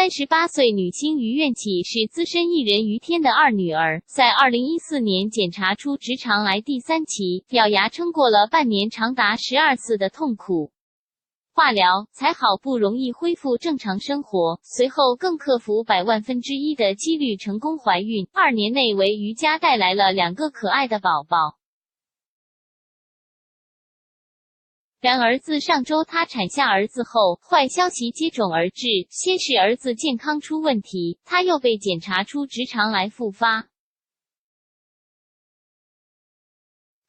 38岁女星于愿起是资深艺人于天的二女儿，在2014年检查出直肠癌第3期，咬牙撑过了半年长达12次的痛苦化疗，才好不容易恢复正常生活，随后更克服1/100,000,000的几率成功怀孕，2年内为于家带来了2个可爱的宝宝。然而自上周她产下儿子后，坏消息接踵而至，先是儿子健康出问题，她又被检查出直肠癌复发。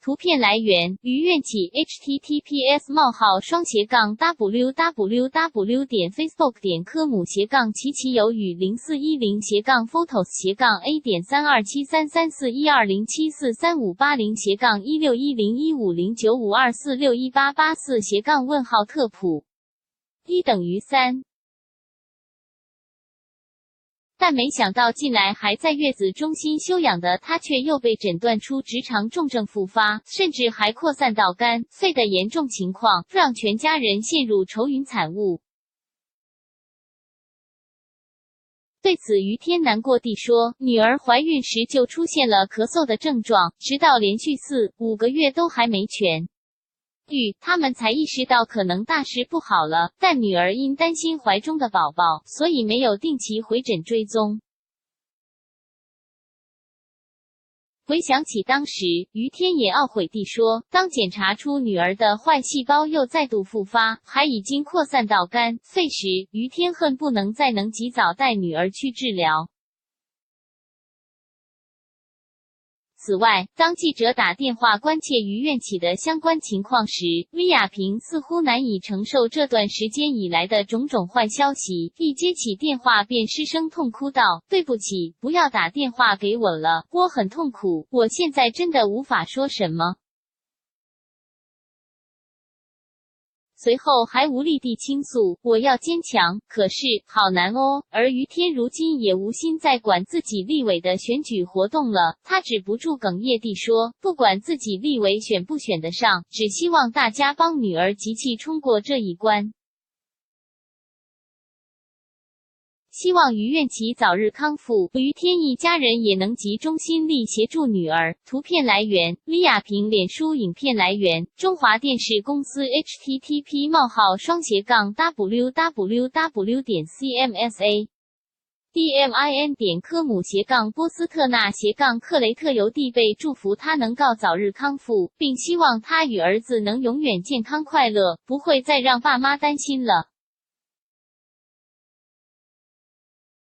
图片来源：于愿起 https://www.facebook.com/ 其有与0410-A.2341207434580-16101509524618884- 特普1等于3。但没想到近来还在月子中心休养的她，却又被诊断出直肠重症复发，甚至还扩散到肝、肺的严重情况，让全家人陷入愁云惨雾。对此，于天难过地说，女儿怀孕时就出现了咳嗽的症状，直到连续4、5个月都还没痊愈，他们才意识到可能大事不好了，但女儿因担心怀中的宝宝，所以没有定期回诊追踪。回想起当时，于天也懊悔地说，当检查出女儿的坏细胞又再度复发，还已经扩散到肝、肺时，于天恨不能再能及早带女儿去治疗。此外，当记者打电话关切于愿起的相关情况时，李亚平似乎难以承受这段时间以来的种种坏消息，一接起电话便失声痛哭道：“对不起，不要打电话给我了，我很痛苦，我现在真的无法说什么。”随后还无力地倾诉：“我要坚强，可是好难哦。”而于天如今也无心再管自己立委的选举活动了，他止不住哽咽地说：“不管自己立委选不选得上，只希望大家帮女儿集气冲过这一关。”希望于愿起早日康复，于天一家人也能集中心力协助女儿。图片来源：李亚平脸书影片来源：中华电视公司 http://www.cmsa.dmin.科姆/波斯特纳克雷特邮递贝祝福他能够早日康复，并希望他与儿子能永远健康快乐，不会再让爸妈担心了。